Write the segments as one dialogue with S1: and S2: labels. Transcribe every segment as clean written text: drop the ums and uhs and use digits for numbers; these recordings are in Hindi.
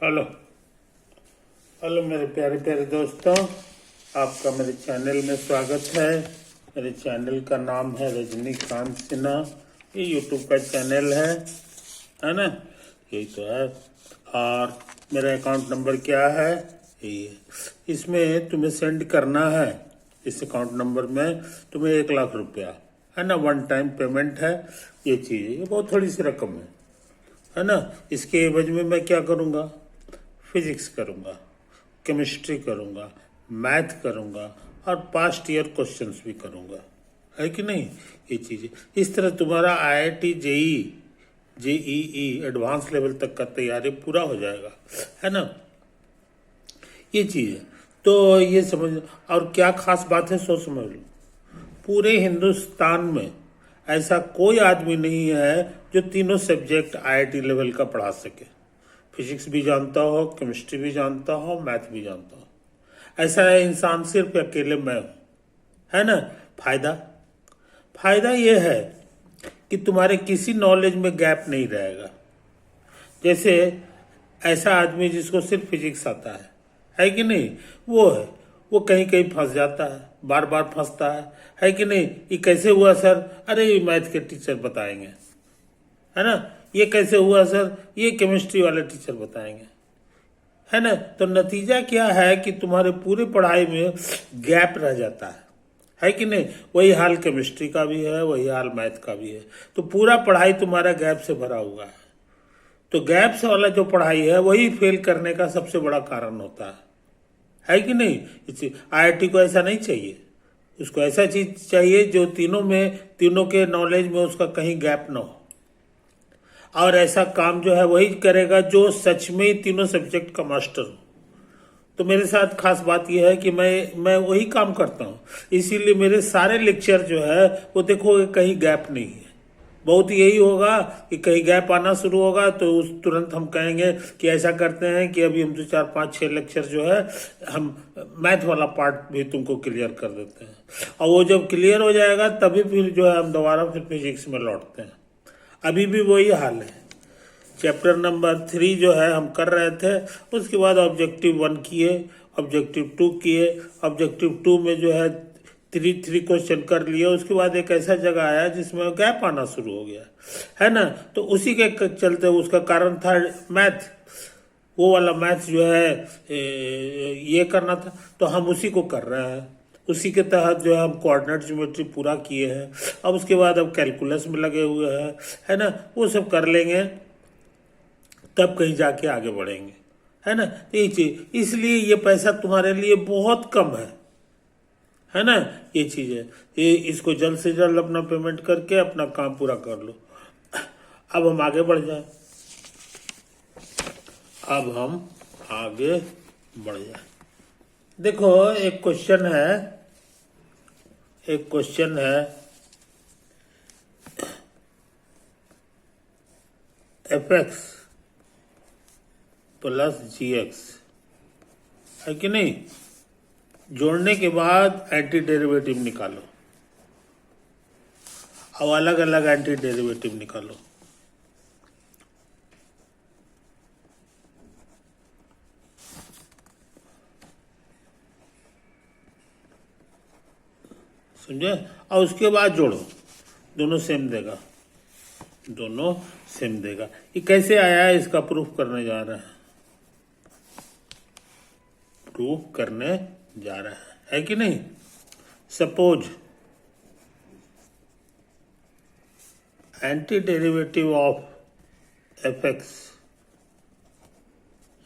S1: हेलो हेलो मेरे प्यारे प्यारे दोस्तों, आपका मेरे चैनल में स्वागत है। मेरे चैनल का नाम है रजनीकांत सिन्हा। ये यूट्यूब का चैनल है ना? यही तो है। और मेरा अकाउंट नंबर क्या है? यही है। इसमें तुम्हें सेंड करना है। इस अकाउंट नंबर में तुम्हें 1 लाख रुपया है ना, वन टाइम पेमेंट है। ये चीज़ है, ये बहुत थोड़ी सी रकम है ना? इसके एवज में मैं क्या करूँगा? फिजिक्स करूँगा, केमिस्ट्री करूँगा, मैथ करूँगा और पास्ट ईयर क्वेश्चंस भी करूँगा, है कि नहीं? ये चीज़ें इस तरह तुम्हारा आईआईटी जेईई एडवांस लेवल तक का तैयारी पूरा हो जाएगा, है ना? ये चीज़ है। तो ये समझ। और क्या खास बात है सो समझ लो। पूरे हिंदुस्तान में ऐसा कोई आदमी नहीं है जो तीनों सब्जेक्ट आईआईटी लेवल का पढ़ा सके। फिजिक्स भी जानता हो, केमिस्ट्री भी जानता हो, मैथ भी जानता हो। ऐसा है इंसान सिर्फ अकेले मैं हूं, है ना? फायदा फायदा ये है कि तुम्हारे किसी नॉलेज में गैप नहीं रहेगा। जैसे ऐसा आदमी जिसको सिर्फ फिजिक्स आता है कि नहीं? वो कहीं कहीं फंस जाता है, बार बार फंसता है कि नहीं? ये कैसे हुआ सर? अरे ये मैथ के टीचर बताएंगे, है ना? ये कैसे हुआ सर? ये केमिस्ट्री वाले टीचर बताएंगे, है ना? तो नतीजा क्या है कि तुम्हारे पूरी पढ़ाई में गैप रह जाता है कि नहीं? वही हाल केमिस्ट्री का भी है, वही हाल मैथ का भी है। तो पूरा पढ़ाई तुम्हारा गैप से भरा हुआ है। तो गैप से वाला जो पढ़ाई है वही फेल करने का सबसे बड़ा कारण होता है कि नहीं? आईआईटी को ऐसा नहीं चाहिए। उसको ऐसा चीज चाहिए जो तीनों के नॉलेज में उसका कहीं गैप ना हो। और ऐसा काम जो है वही करेगा जो सच में ही तीनों सब्जेक्ट का मास्टर हो। तो मेरे साथ खास बात यह है कि मैं वही काम करता हूँ। इसीलिए मेरे सारे लेक्चर जो है वो देखो कहीं गैप नहीं है। बहुत यही होगा कि कहीं गैप आना शुरू होगा तो उस तुरंत हम कहेंगे कि ऐसा करते हैं कि अभी हम तो 4 5 6 लेक्चर जो है हम मैथ वाला पार्ट भी तुमको क्लियर कर देते हैं। और वो जब क्लियर हो जाएगा तभी फिर जो है हम दोबारा फिर फिजिक्स में लौटते हैं। अभी भी वही हाल है। चैप्टर नंबर 3 जो है हम कर रहे थे, उसके बाद ऑब्जेक्टिव 1 किए, ऑब्जेक्टिव 2 किए। ऑब्जेक्टिव 2 में जो है 3 क्वेश्चन कर लिए। उसके बाद एक ऐसा जगह आया जिसमें गैप आना शुरू हो गया, है ना? तो उसी के चलते उसका कारण था मैथ। वो वाला मैथ जो है ये करना था, तो हम उसी को कर रहे हैं। उसी के तहत जो है हम कोऑर्डिनेट ज्योमेट्री पूरा किए हैं। अब उसके बाद अब कैलकुलस में लगे हुए हैं, है ना? वो सब कर लेंगे तब कहीं जाके आगे बढ़ेंगे, है ना? ये चीज इसलिए ये पैसा तुम्हारे लिए बहुत कम है ना? ये चीज है। ये इसको जल्द से जल्द अपना पेमेंट करके अपना काम पूरा कर लो। अब हम आगे बढ़ जाए। अब हम आगे बढ़ जाए। देखो एक क्वेश्चन है fx प्लस gx, है कि नहीं? जोड़ने के बाद एंटी डेरिवेटिव निकालो। अब अलग अलग एंटी डेरिवेटिव निकालो। समझे? और उसके बाद जोड़ो, दोनों सेम देगा। ये कैसे आया है इसका प्रूफ करने जा रहे हैं। है कि नहीं? Suppose anti derivative of FX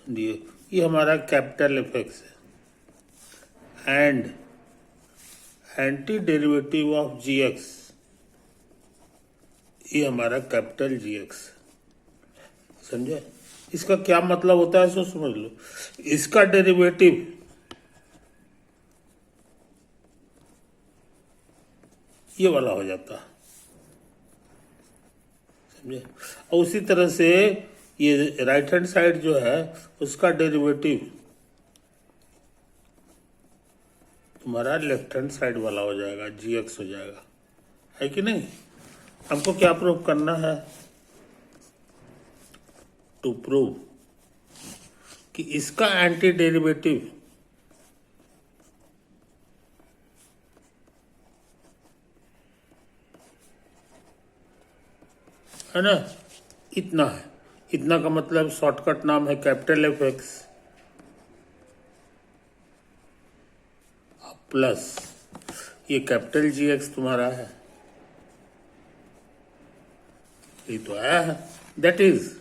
S1: ये हमारा कैपिटल एफएक्स है, and anti derivative of GX ये हमारा कैपिटल जीएक्स। समझे? इसका क्या मतलब होता है सो समझ लो। इसका डेरिवेटिव ये वाला हो जाता, समझे? और उसी तरह से ये राइट हैंड साइड जो है उसका डेरिवेटिव तुम्हारा लेफ्ट हैंड साइड वाला हो जाएगा, जीएक्स हो जाएगा, है कि नहीं? हमको क्या प्रूव करना है? टू प्रूव कि इसका एंटी डेरिवेटिव है ना, इतना है। इतना का मतलब शॉर्टकट नाम है कैपिटल एफ एक्स प्लस ये कैपिटल जी एक्स तुम्हारा है, ये तो आया है, दैट इज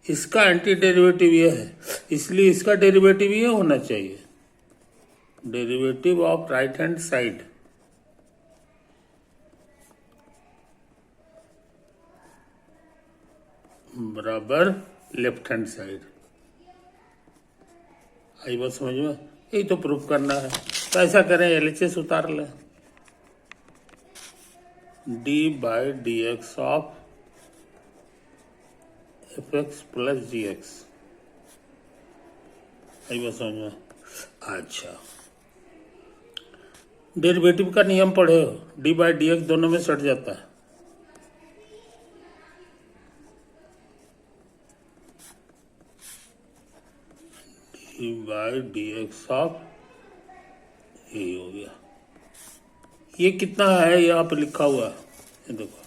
S1: इसका एंटी डेरिवेटिव ये है, इसलिए इसका डेरिवेटिव ये होना चाहिए, derivative of right hand side बराबर लेफ्ट हैंड साइड। आई बात समझ में? यही तो प्रूफ करना है। तो ऐसा करें, एलएचएस उतार लें, D by D X of F X plus G X. आई बात समझ में? अच्छा, डेरिवेटिव का नियम पढ़े हो, डी बाई डी एक्स दोनों में सट जाता है। D by D X of, ये हो गया। ये कितना है यहाँ पे लिखा हुआ है, ये देखो,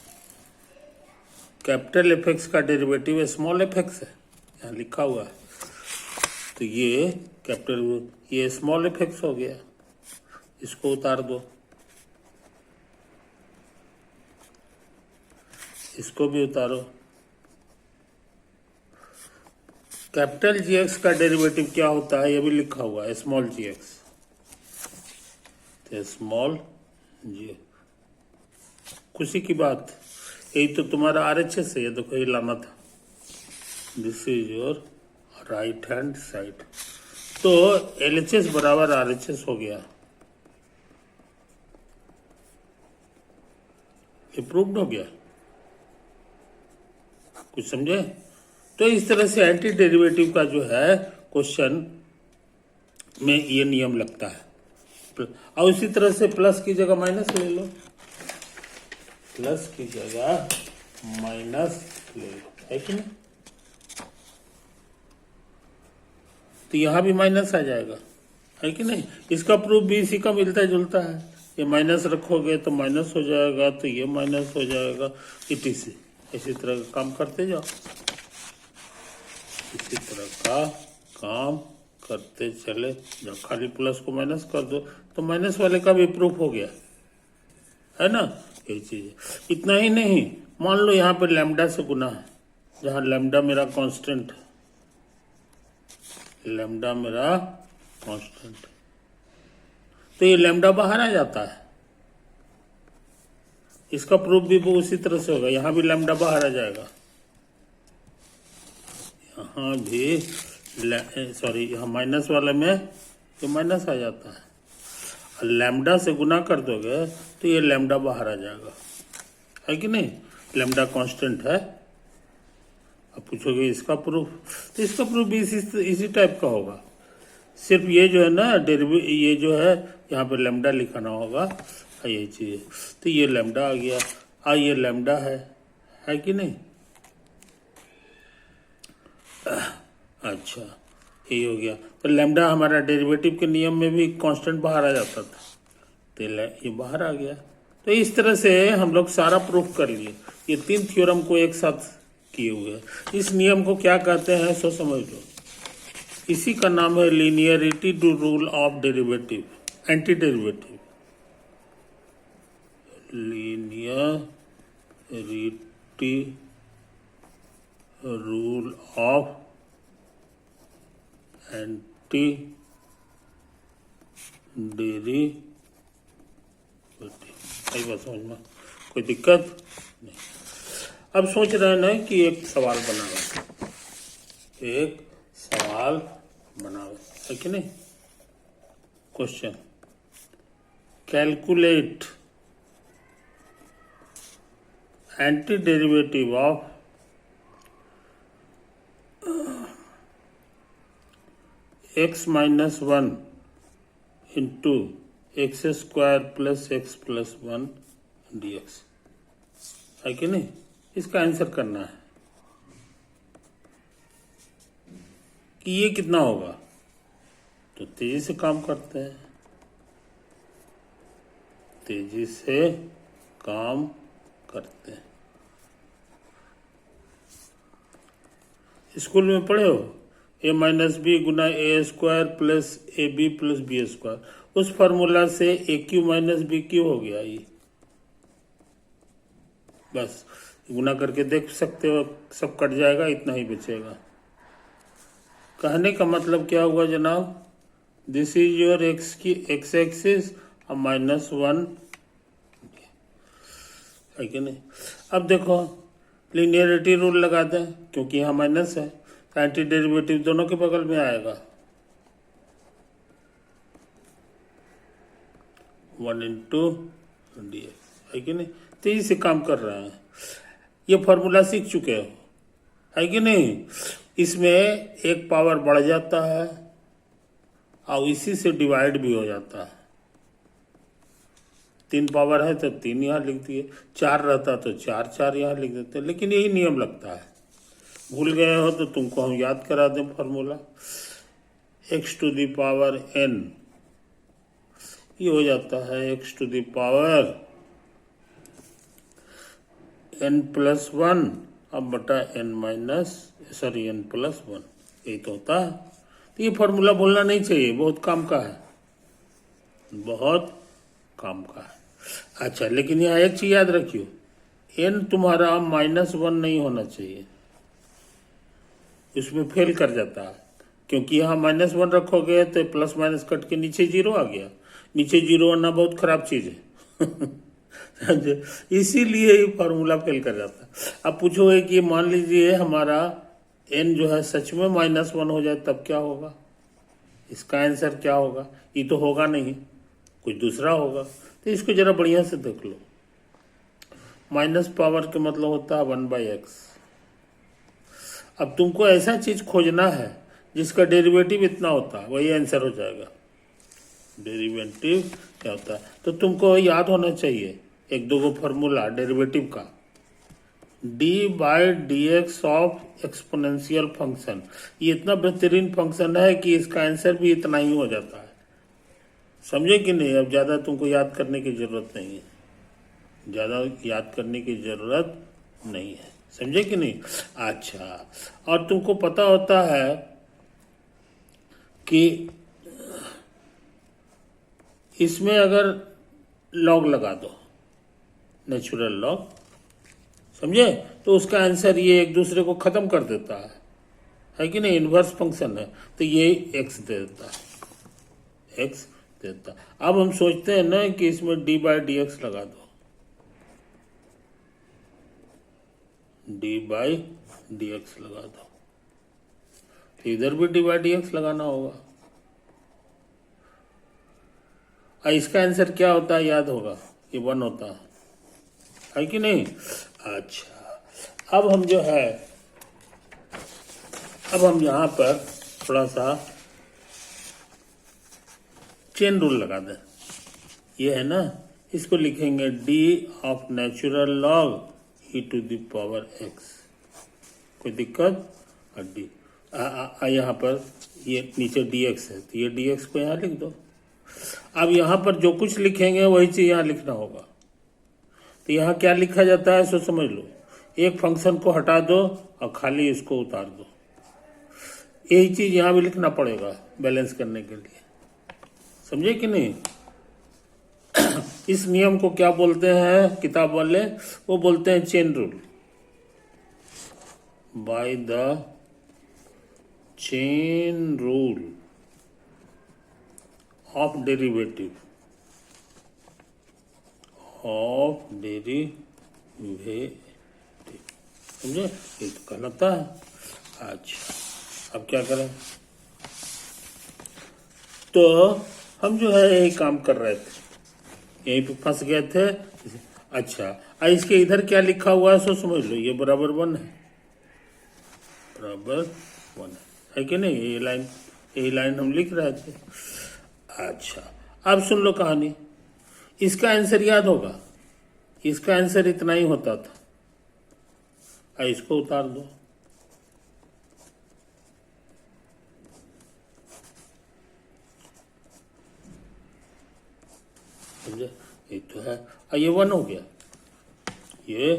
S1: कैपिटल एफ एक्स का डेरिवेटिव स्मॉल एफ एक्स है, यहाँ लिखा हुआ है। तो ये कैपिटल, ये स्मॉल एफ एक्स हो गया, इसको उतार दो, इसको भी उतारो। कैपिटल जी एक्स का डेरिवेटिव क्या होता है, ये भी लिखा हुआ है, स्मॉल जी एक्स, तो स्मॉल जी। खुशी की बात, यही तो तुम्हारा आरएचएस है, ये देखो, ये लाना था, this is your right hand side. तो एलएचएस बराबर आरएचएस हो गया, ये प्रूव्ड हो गया। कुछ समझे? तो इस तरह से एंटी डेरिवेटिव का जो है क्वेश्चन में ये नियम लगता है। और इसी तरह से प्लस की जगह माइनस ले लो, प्लस की जगह माइनस ले लो, है कि नहीं? तो यहां भी माइनस आ जाएगा, है कि नहीं? इसका प्रूफ भी इसी का मिलता जुलता है। ये माइनस रखोगे तो माइनस हो जाएगा, तो ये माइनस हो जाएगा, इसी इसी तरह का काम करते जाओ, इसी तरह का काम करते चले जाओ। खाली प्लस को माइनस कर दो तो माइनस वाले का भी प्रूफ हो गया, है ना? यही चीज है। इतना ही नहीं, मान लो यहाँ पे लैम्डा से गुना है, जहां लैम्डा मेरा कांस्टेंट है, लैम्डा मेरा कांस्टेंट, तो ये लैम्डा बाहर आ जाता है। इसका प्रूफ भी वो उसी तरह से होगा, यहां भी लैम्डा बाहर आ जाएगा, यहाँ भी सॉरी, यहाँ माइनस वाले में तो माइनस आ जाता है, और लैम्डा से गुना कर दोगे तो ये लैम्डा बाहर आ जाएगा, है कि नहीं? लैम्डा कांस्टेंट है। अब पूछोगे इसका प्रूफ, तो इसका प्रूफ भी इसी टाइप का होगा, सिर्फ ये जो है ना ये जो है यहाँ पे लैम्डा लिखाना होगा, यही चीज। तो ये लैम्डा आ गया, ये लैम्डा है कि नहीं? अच्छा, ये हो गया। तो लैम्डा हमारा डेरिवेटिव के नियम में भी कांस्टेंट बाहर आ जाता था, तो ये बाहर आ गया। तो इस तरह से हम लोग सारा प्रूफ कर लिए, ये 3 थ्योरम को एक साथ किए हुए। इस नियम को क्या कहते हैं सो समझ लो, इसी का नाम है linearity to rule of derivative, anti derivative, linearity rule of anti derivative. सही बात समझ में? कोई दिक्कत नहीं। अब सोच रहे हैं ना कि एक सवाल बनावे, एक सवाल बनावे, है कि नहीं? Question, calculate anti derivative of x minus 1 into x square plus x plus 1 dx, है कि नहीं? इसका आंसर करना है। कि ये कितना होगा, तो तेजी से काम करते हैं, तेजी से काम करते हैं। स्कूल में पढ़े हो a माइनस बी गुना A square plus A B plus B square, उस फॉर्मूला से A Q minus B Q हो गया ये। बस गुना करके देख सकते हो, सब कट जाएगा, इतना ही बचेगा। कहने का मतलब क्या हुआ जनाब, दिस इज योर एक्स की एक्स एक्सिस और -1 है कि नहीं। अब देखो लीनियरिटी रूल लगा दें, क्योंकि यहाँ माइनस है, एंटी डेरिवेटिव दोनों के बगल में आएगा, 1 इंटू dx है कि नहीं। तेजी से काम कर रहे हैं, ये फॉर्मूला सीख चुके हो है कि नहीं। इसमें एक पावर बढ़ जाता है और इसी से डिवाइड भी हो जाता है। 3 पावर है तो 3 यहाँ लिख दिए, 4 रहता तो 4 4 यहाँ लिख देते, लेकिन यही नियम लगता है। भूल गए हो तो तुमको हम याद करा दें formula, x to the power n, ये हो जाता है x to the power n plus 1 अब बटा n माइनस n प्लस 1, यही तो होता है। तो ये फॉर्मूला भूलना नहीं चाहिए, बहुत काम का है, बहुत काम का है। अच्छा, लेकिन यहाँ एक चीज याद रखियो, n तुम्हारा -1 नहीं होना चाहिए, इसमें फेल कर जाता है, क्योंकि यहाँ -1 रखोगे तो प्लस माइनस कट के नीचे 0 आ गया, नीचे 0 आना बहुत खराब चीज है इसीलिए ये फॉर्मूला फेल कर जाता है। अब पूछोगे कि मान लीजिए हमारा n जो है सच में -1 हो जाए तब क्या होगा, इसका आंसर क्या होगा। ये तो होगा नहीं, कुछ दूसरा होगा। तो इसको जरा बढ़िया से देख लो, माइनस पावर के मतलब होता है 1/x। अब तुमको ऐसा चीज खोजना है जिसका डेरिवेटिव इतना होता है, वही आंसर हो जाएगा। डेरिवेटिव क्या होता है, तो तुमको याद होना चाहिए एक दो गो फॉर्मूला डेरिवेटिव का, d/dx ऑफ एक्सपोनेंशियल फंक्शन। ये इतना बेहतरीन फंक्शन है कि इसका आंसर भी इतना ही हो जाता है, समझे कि नहीं। अब ज्यादा तुमको याद करने की जरूरत नहीं है, ज्यादा याद करने की जरूरत नहीं है, समझे कि नहीं। अच्छा, और तुमको पता होता है कि इसमें अगर लॉग लगा दो, नेचुरल लॉग, समझे, तो उसका आंसर ये एक दूसरे को खत्म कर देता है कि नहीं। इनवर्स फंक्शन है तो ये x दे देता है, x देता। अब हम सोचते हैं ना कि इसमें d/dx लगा दो, d/dx लगा दो, तो इधर भी d/dx लगाना होगा। और इसका आंसर क्या होता है याद होगा, ये 1 होता है कि नहीं। अच्छा, अब हम जो है, अब हम यहां पर थोड़ा सा चेन रूल लगा दें, ये है ना, इसको लिखेंगे d of natural log e to the power x, कोई दिक्कत। और d यहाँ पर ये नीचे dx है तो ये dx को यहाँ लिख दो। अब यहाँ पर जो कुछ लिखेंगे वही चीज यहाँ लिखना होगा। तो यहाँ क्या लिखा जाता है सो समझ लो, एक फंक्शन को हटा दो और खाली इसको उतार दो, यही चीज यहाँ भी लिखना पड़ेगा बैलेंस करने के लिए, समझे कि नहीं। इस नियम को क्या बोलते हैं किताब वाले, वो बोलते हैं chain rule, by the chain rule of derivative, of derivative, समझे, ये तो कहलाता है। अच्छा, अब क्या करें, तो हम जो है यही काम कर रहे थे, यहीं पे फंस गए थे। अच्छा, इसके इधर क्या लिखा हुआ है सो समझ लो, ये बराबर 1 है, बराबर 1 है कि नहीं। यही लाइन हम लिख रहे थे। अच्छा, अब सुन लो कहानी, इसका आंसर याद होगा, इसका आंसर इतना ही होता था। इसको उतार दो, समझे, ये तो है। ये 1 हो गया, ये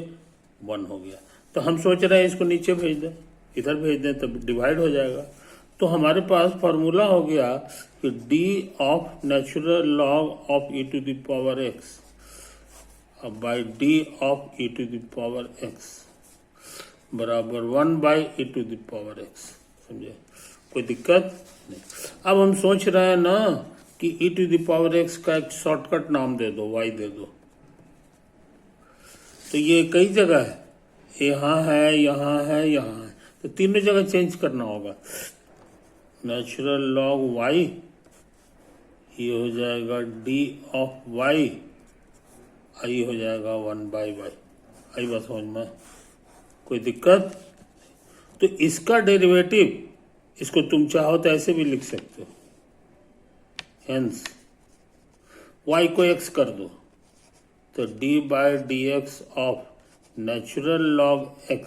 S1: 1 हो गया। तो हम सोच रहे हैं इसको नीचे भेज दें, इधर भेज दें, तब डिवाइड हो जाएगा। तो हमारे पास फॉर्मूला हो गया कि D of natural log of E to the power X by D of E to the power X बराबर 1 by E to the power X. समझे, कोई दिक्कत नहीं। अब हम सोच रहे हैं ना कि ई टू द पावर एक्स का एक शॉर्टकट नाम दे दो, वाई दे दो। तो ये कई जगह है, यहाँ है, यहाँ है, यहाँ है, तो तीनों जगह चेंज करना होगा। नेचुरल लॉग वाई, ये हो जाएगा डी ऑफ वाई, आई हो जाएगा 1 बाई वाई। आई बात समझ में, कोई दिक्कत? तो इसका डेरिवेटिव, इसको तुम चाहो तो ऐसे भी लिख सकते हो, हेंस y को x कर दो, तो d by D X of natural log x,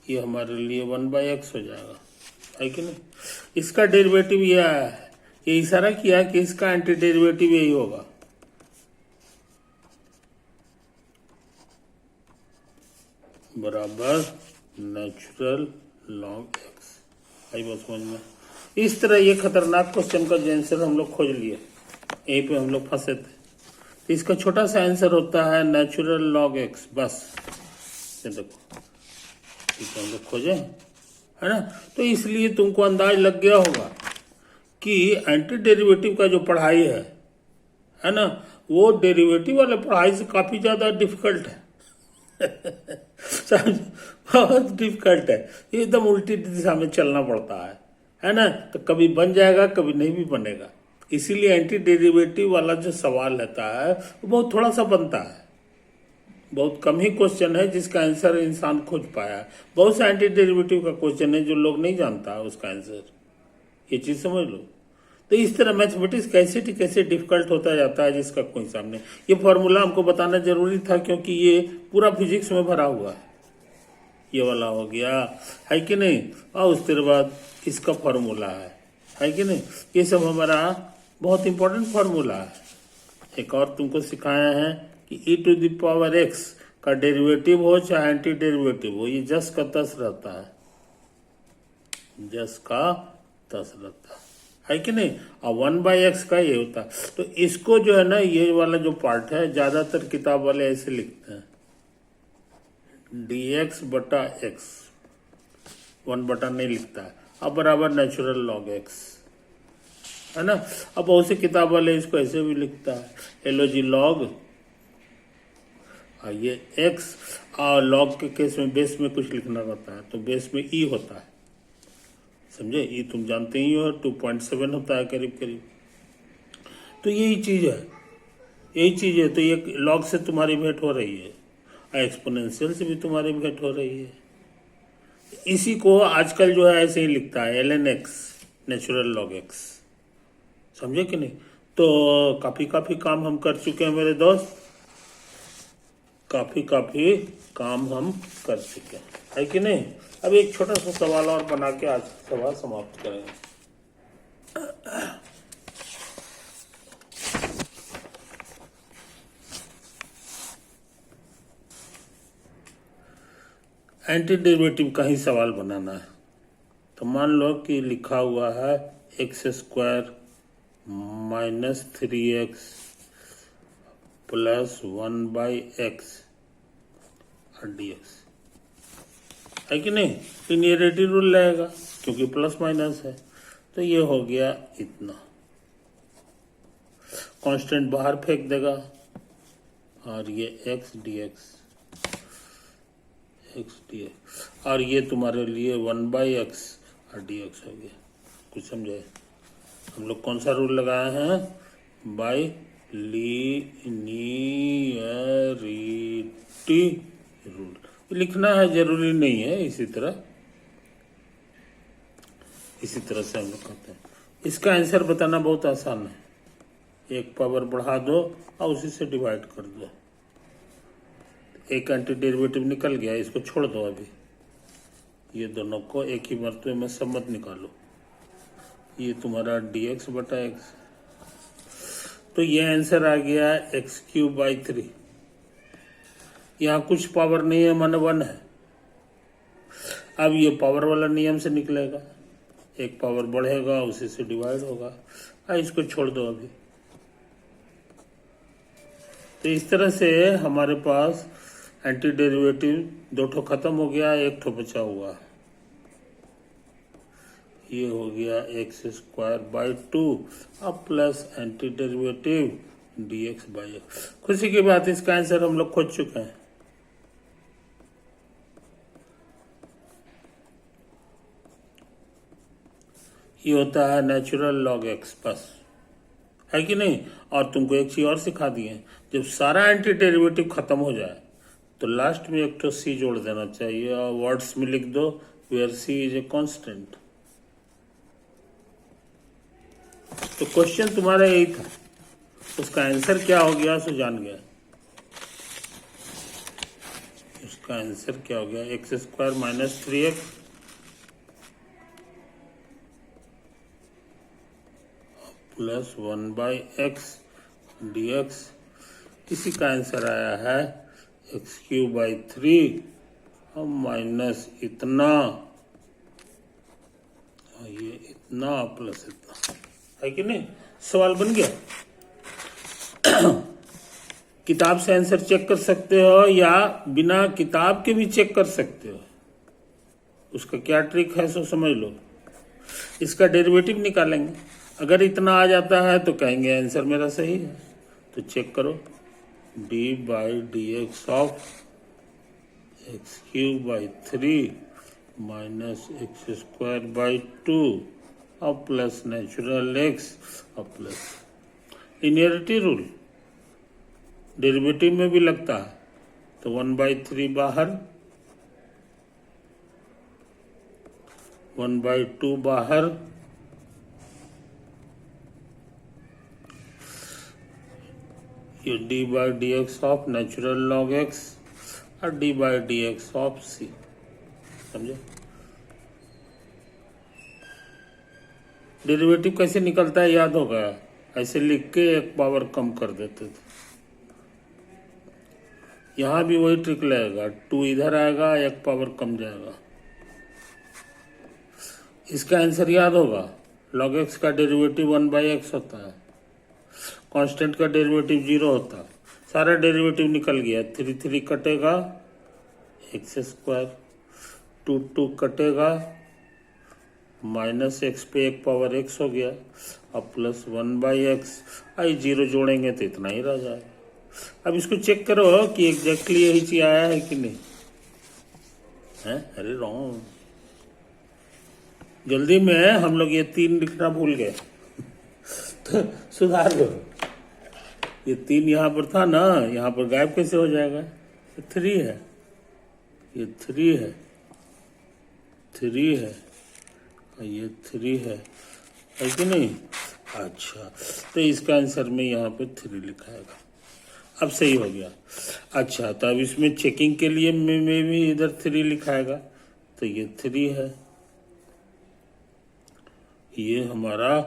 S1: ये हमारे लिए 1 बाई एक्स हो जाएगा, है कि नहीं? इसका डेरिवेटिव ये आया है, ये इशारा किया कि इसका एंटी डेरिवेटिव यही होगा, बराबर नेचुरल लॉग एक्स। आई बात समझ में? इस तरह ये खतरनाक क्वेश्चन का जो आंसर हम लोग खोज लिए, यहीं पे हम लोग फंसे थे। तो इसका छोटा सा आंसर होता है नेचुरल लॉग एक्स, बस। ये देखो, इसे हम लोग खोजे, है ना? तो इसलिए तुमको अंदाज लग गया होगा कि एंटी डेरिवेटिव का जो पढ़ाई है ना, वो डेरिवेटिव वाले पढ़ाई से काफी ज्यादा डिफिकल्ट है। बहुत डिफिकल्ट है, एकदम उल्टी दिशा में चलना पड़ता है ना? तो कभी बन जाएगा, कभी नहीं भी बनेगा। इसीलिए एंटी डेरिवेटिव वाला जो सवाल रहता है वो बहुत थोड़ा सा बनता है, बहुत कम ही क्वेश्चन है जिसका आंसर इंसान खोज पाया। बहुत सा एंटी डेरिवेटिव का क्वेश्चन है जो लोग नहीं जानता है उसका आंसर, ये चीज समझ लो। तो इस तरह मैथमेटिक्स कैसे डिफिकल्ट होता जाता है जिसका कोई सामने। ये फॉर्मूला हमको बताना जरूरी था क्योंकि ये पूरा फिजिक्स में भरा हुआ है। ये वाला हो गया, है कि नहीं? और उसके बाद इसका फॉर्मूला है कि नहीं? ये सब हमारा बहुत इंपॉर्टेंट फॉर्मूला है। एक और तुमको सिखाया है कि ई टू द पावर एक्स का डेरिवेटिव हो चाहे एंटी डेरिवेटिव हो, ये जस का तस रहता है, जस का तस रहता है कि नहीं? और 1 बाई एक्स का ये होता है। तो इसको जो है ना, ये वाला जो पार्ट है, ज्यादातर किताब वाले ऐसे लिखते हैं, dx बटा x, 1 बटा नहीं लिखता है, अब बराबर नेचुरल लॉग x, है ना? अब बहुत से किताब वाले इसको ऐसे भी लिखता है, एलओजी लॉग, ये x, और लॉग के केस में बेस में कुछ लिखना रहता है, तो बेस में e होता है, समझे? ये तुम जानते ही हो, 2.7 होता है करीब करीब। तो यही चीज है, तो ये लॉग से तुम्हारी भेंट हो रही है, एक्सपोनेंशियल से भी तुम्हारी भेंट हो रही है। इसी को आजकल जो है ऐसे ही लिखता है, ln x natural log x, समझे कि नहीं? तो काफी काम हम कर चुके हैं मेरे दोस्त, काफी काम हम कर चुके हैं, है कि नहीं? अब एक छोटा सा सवाल और बना के आज सवाल समाप्त करेंगे। एंटी डेरिवेटिव का ही सवाल बनाना है। तो मान लो कि लिखा हुआ है x square minus 3x plus 1 by x और dx, है कि नहीं? लिनियरिटी रूल रहेगा क्योंकि प्लस माइनस है। तो ये हो गया इतना, कांस्टेंट बाहर फेंक देगा, और ये x dx, और ये तुम्हारे लिए 1 बाई एक्स और dx हो गया। कुछ समझे? हम लोग कौन सा रूल लगाए हैं? By linearity rule. लिखना है जरूरी नहीं है, इसी तरह से हम लोग करते हैं। इसका आंसर बताना बहुत आसान है, एक पावर बढ़ा दो और उसी से डिवाइड कर दो। एक एंटी डेरिवेटिव निकल गया, इसको छोड़ दो अभी, ये दोनों को एक ही मर्तबे में सब मत निकालो। ये तुम्हारा dx बटा x, तो ये आंसर आ गया x³/3। यहाँ कुछ पावर नहीं है, मन 1 है। अब ये पावर वाला नियम से निकलेगा, एक पावर बढ़ेगा उसी से डिवाइड होगा। इसको छोड़ दो अभी। तो इस तरह से हमारे पास एंटी डेरिवेटिव 2 ठो खत्म हो गया, 1 ठो बचा हुआ। ये हो गया x²/2 अब प्लस एंटी डेरिवेटिव dx/x। खुशी की बात, इसका आंसर हम लोग खोज चुके हैं। ये होता है नेचुरल लॉग x, बस, है कि नहीं। और तुमको एक चीज और सिखा दिए, जब सारा एंटी डेरिवेटिव खत्म हो जाए तो लास्ट में एक तो c जोड़ देना चाहिए और वर्ड्स में लिख दो where c is a constant. तो क्वेश्चन तुम्हारा यही था, उसका आंसर क्या हो गया सो जान गया। उसका आंसर क्या हो गया, x² - 3x plus 1/x dx। इसी का आंसर आया है x³/3 और माइनस इतना, ये इतना प्लस इतना, है कि नहीं। सवाल बन गया। किताब से आंसर चेक कर सकते हो या बिना किताब के भी चेक कर सकते हो। उसका क्या ट्रिक है सो समझ लो। इसका डेरिवेटिव निकालेंगे, अगर इतना आ जाता है तो कहेंगे आंसर मेरा सही है। तो चेक करो, d/dx of x³/3 minus x²/2 और प्लस नेचुरल x और प्लस लिनियरिटी रूल डेरिवेटिव में भी लगता है। तो 1/3 बाहर, 1/2 बाहर, ये d/dx of natural log x और d/dx ऑफ c, समझे। डेरिवेटिव कैसे निकलता है याद होगा, ऐसे लिख के एक पावर कम कर देते थे। यहां भी वही ट्रिक लगेगा, 2 इधर आएगा, एक पावर कम जाएगा। इसका आंसर याद होगा, log x का डेरिवेटिव 1/x होता है, कांस्टेंट का डेरिवेटिव 0 होता है। सारा डेरिवेटिव निकल गया, 3 कटेगा, x², 2 कटेगा, माइनस x पे एक पावर x हो गया, अब प्लस 1/x। आई 0 जोड़ेंगे तो इतना ही रह जाएगा। अब इसको चेक करो कि एग्जैक्टली यही चीज आया है कि नहीं है। अरे रॉन्ग, जल्दी में हम लोग ये 3 लिखना भूल गए। तो सुधार लो, ये 3 यहाँ पर था ना, यहाँ पर गायब कैसे हो जाएगा। ये 3 है, ये 3 है, 3 है और ये 3 है कि नहीं। अच्छा, तो इसका आंसर में यहाँ पे 3 लिखाएगा। अब सही हो गया। अच्छा, तो अब इसमें चेकिंग के लिए में भी इधर 3 लिखाएगा। तो ये 3 है, ये हमारा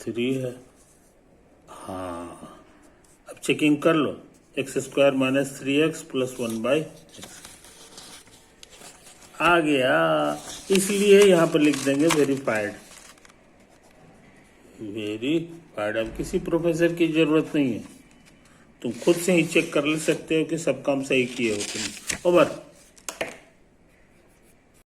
S1: 3 है। हाँ, अब चेकिंग कर लो, x² - 3x प्लस 1/x आ गया। इसलिए यहाँ पर लिख देंगे वेरीफाइड। वेरीफाइड, अब किसी प्रोफेसर की जरूरत नहीं है, तुम खुद से ही चेक कर ले सकते हो कि सब काम सही किए हो तुम। ओवर।